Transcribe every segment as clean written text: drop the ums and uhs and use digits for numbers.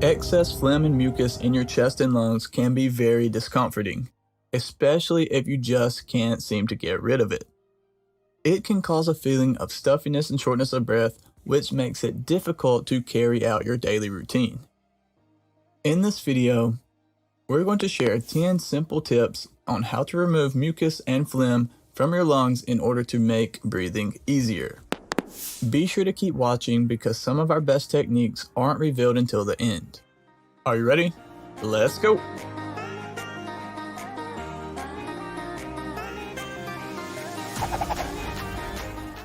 Excess phlegm and mucus in your chest and lungs can be very discomforting, especially if you just can't seem to get rid of it. It can cause a feeling of stuffiness and shortness of breath, which makes it difficult to carry out your daily routine. In this video, we're going to share 10 simple tips on how to remove mucus and phlegm from your lungs in order to make breathing easier. Be sure to keep watching because some of our best techniques aren't revealed until the end. Are you ready? Let's go!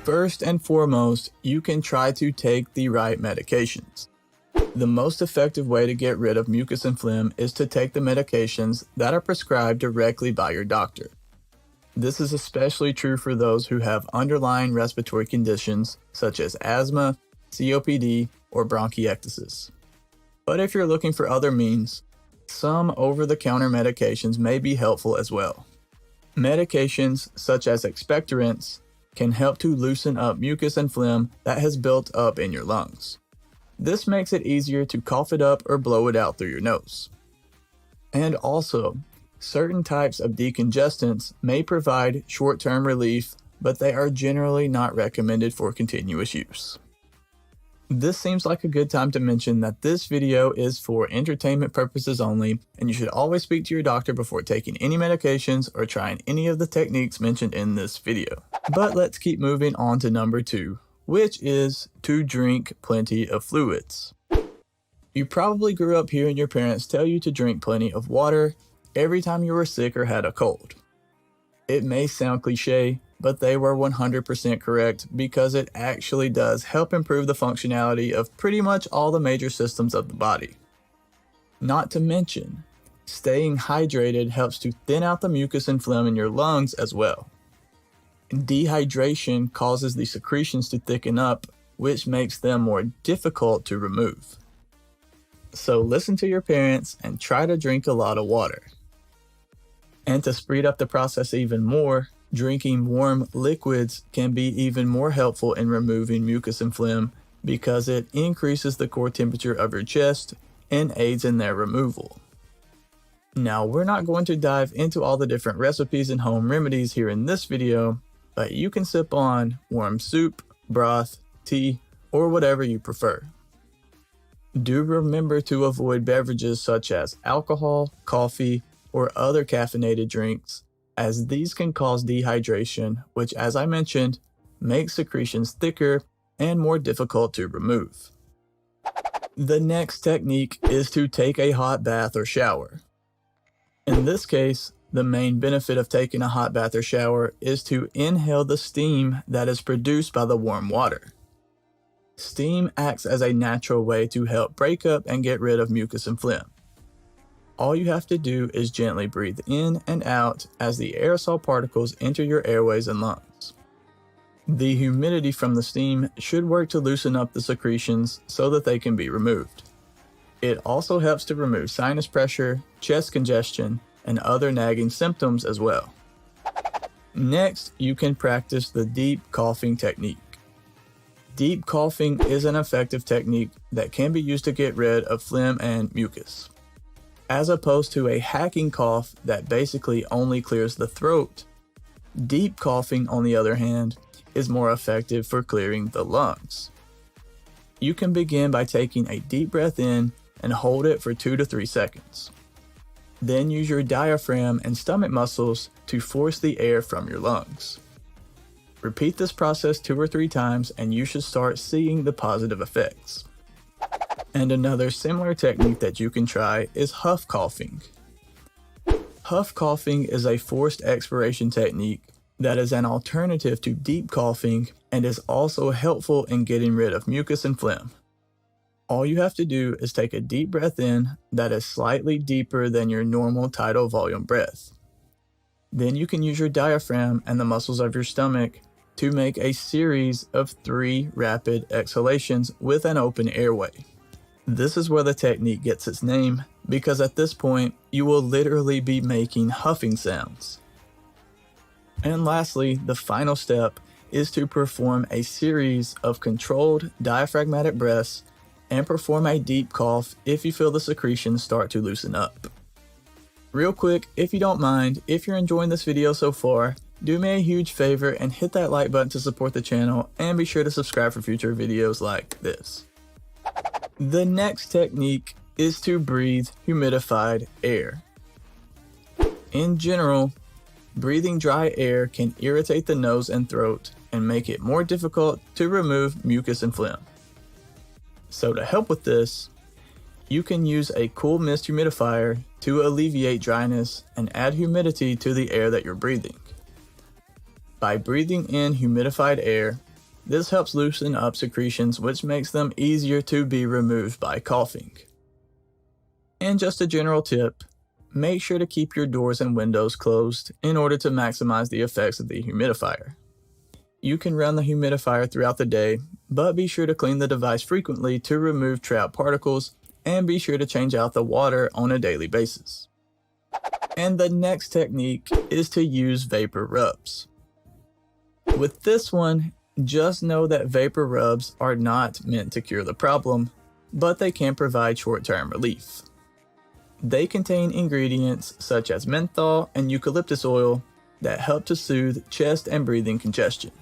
First and foremost, you can try to take the right medications. The most effective way to get rid of mucus and phlegm is to take the medications that are prescribed directly by your doctor. This is especially true for those who have underlying respiratory conditions such as asthma, COPD, or bronchiectasis. But if you're looking for other means, some over-the-counter medications may be helpful as well. Medications such as expectorants can help to loosen up mucus and phlegm that has built up in your lungs. This makes it easier to cough it up or blow it out through your nose. And also, certain types of decongestants may provide short-term relief, but they are generally not recommended for continuous use. This seems like a good time to mention that this video is for entertainment purposes only, and you should always speak to your doctor before taking any medications or trying any of the techniques mentioned in this video. But let's keep moving on to number 2, which is to drink plenty of fluids. You probably grew up hearing your parents tell you to drink plenty of water every time you were sick or had a cold. It may sound cliche, but they were 100% correct because it actually does help improve the functionality of pretty much all the major systems of the body. Not to mention, staying hydrated helps to thin out the mucus and phlegm in your lungs as well. Dehydration causes the secretions to thicken up, which makes them more difficult to remove. So listen to your parents and try to drink a lot of water. And to speed up the process even more, drinking warm liquids can be even more helpful in removing mucus and phlegm because it increases the core temperature of your chest and aids in their removal. Now, we're not going to dive into all the different recipes and home remedies here in this video, but you can sip on warm soup, broth, tea, or whatever you prefer. Do remember to avoid beverages such as alcohol, coffee, or other caffeinated drinks, as these can cause dehydration, which, as I mentioned, makes secretions thicker and more difficult to remove. The next technique is to take a hot bath or shower. In this case, the main benefit of taking a hot bath or shower is to inhale the steam that is produced by the warm water. Steam acts as a natural way to help break up and get rid of mucus and phlegm. All you have to do is gently breathe in and out as the aerosol particles enter your airways and lungs. The humidity from the steam should work to loosen up the secretions so that they can be removed. It also helps to remove sinus pressure, chest congestion, and other nagging symptoms as well. Next, you can practice the deep coughing technique. Deep coughing is an effective technique that can be used to get rid of phlegm and mucus. As opposed to a hacking cough that basically only clears the throat, deep coughing, on the other hand, is more effective for clearing the lungs. You can begin by taking a deep breath in and hold it for 2 to 3 seconds. Then use your diaphragm and stomach muscles to force the air from your lungs. Repeat this process 2 or 3 times and you should start seeing the positive effects. And another similar technique that you can try is huff coughing. Huff coughing is a forced expiration technique that is an alternative to deep coughing and is also helpful in getting rid of mucus and phlegm. All you have to do is take a deep breath in that is slightly deeper than your normal tidal volume breath. Then you can use your diaphragm and the muscles of your stomach to make a series of 3 rapid exhalations with an open airway. This is where the technique gets its name, because at this point, you will literally be making huffing sounds. And lastly, the final step is to perform a series of controlled diaphragmatic breaths and perform a deep cough if you feel the secretions start to loosen up. Real quick, if you don't mind, if you're enjoying this video so far, do me a huge favor and hit that like button to support the channel, and be sure to subscribe for future videos like this. The next technique is to breathe humidified air. In general, breathing dry air can irritate the nose and throat and make it more difficult to remove mucus and phlegm. So to help with this, you can use a cool mist humidifier to alleviate dryness and add humidity to the air that you're breathing. By breathing in humidified air, this helps loosen up secretions, which makes them easier to be removed by coughing. And just a general tip, make sure to keep your doors and windows closed in order to maximize the effects of the humidifier. You can run the humidifier throughout the day, but be sure to clean the device frequently to remove trapped particles, and be sure to change out the water on a daily basis. And the next technique is to use vapor rubs. With this one, just know that vapor rubs are not meant to cure the problem, but they can provide short-term relief. They contain ingredients such as menthol and eucalyptus oil that help to soothe chest and breathing congestion.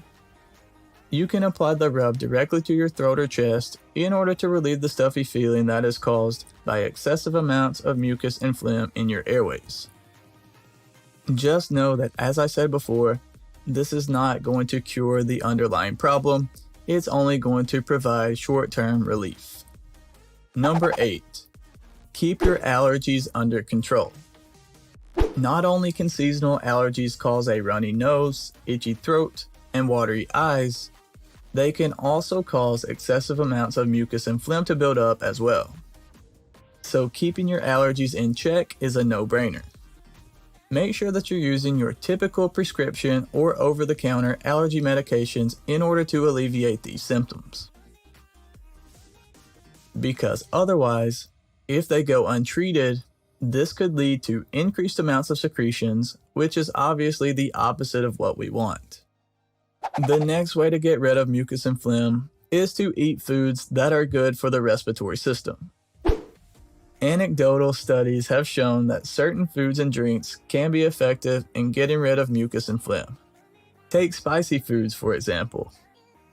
You can apply the rub directly to your throat or chest in order to relieve the stuffy feeling that is caused by excessive amounts of mucus and phlegm in your airways. Just know that, as I said before, this is not going to cure the underlying problem, it's only going to provide short-term relief. Number 8. Keep your allergies under control. Not only can seasonal allergies cause a runny nose, itchy throat, and watery eyes, they can also cause excessive amounts of mucus and phlegm to build up as well. So keeping your allergies in check is a no-brainer. Make sure that you're using your typical prescription or over-the-counter allergy medications in order to alleviate these symptoms. Because otherwise, if they go untreated, this could lead to increased amounts of secretions, which is obviously the opposite of what we want. The next way to get rid of mucus and phlegm is to eat foods that are good for the respiratory system. Anecdotal studies have shown that certain foods and drinks can be effective in getting rid of mucus and phlegm. Take spicy foods, for example.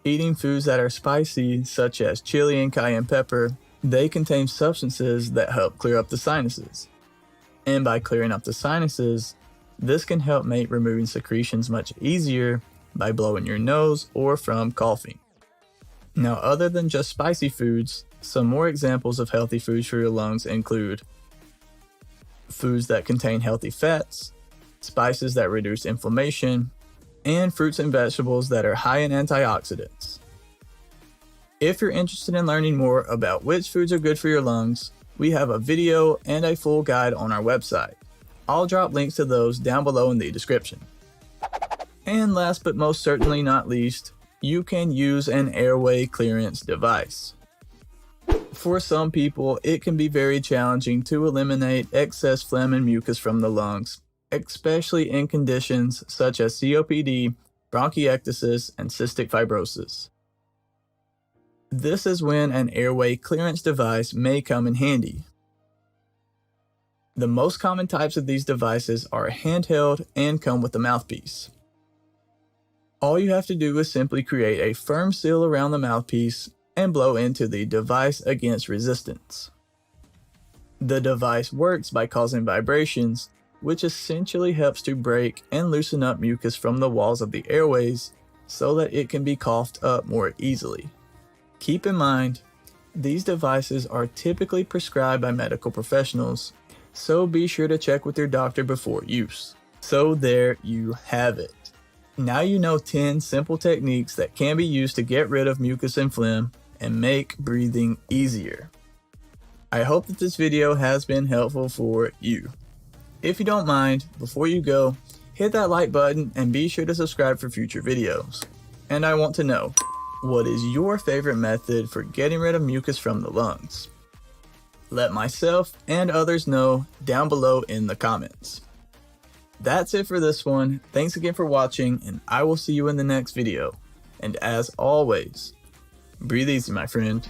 Eating foods that are spicy, such as chili and cayenne pepper, they contain substances that help clear up the sinuses. And by clearing up the sinuses, this can help make removing secretions much easier by blowing your nose or from coughing. Now, other than just spicy foods, some more examples of healthy foods for your lungs include foods that contain healthy fats, spices that reduce inflammation, and fruits and vegetables that are high in antioxidants. If you're interested in learning more about which foods are good for your lungs, we have a video and a full guide on our website. I'll drop links to those down below in the description. And last but most certainly not least, you can use an airway clearance device. For some people, it can be very challenging to eliminate excess phlegm and mucus from the lungs, especially in conditions such as COPD, bronchiectasis, and cystic fibrosis. This is when an airway clearance device may come in handy. The most common types of these devices are handheld and come with a mouthpiece. All you have to do is simply create a firm seal around the mouthpiece and blow into the device against resistance. The device works by causing vibrations, which essentially helps to break and loosen up mucus from the walls of the airways so that it can be coughed up more easily. Keep in mind, these devices are typically prescribed by medical professionals, so be sure to check with your doctor before use. So there you have it. Now you know 10 simple techniques that can be used to get rid of mucus and phlegm and make breathing easier. I hope that this video has been helpful for you. If you don't mind, before you go, hit that like button and be sure to subscribe for future videos. And I want to know, what is your favorite method for getting rid of mucus from the lungs? Let myself and others know down below in the comments. That's it for this one. Thanks again for watching, and I will see you in the next video. And as always, breathe easy, my friend.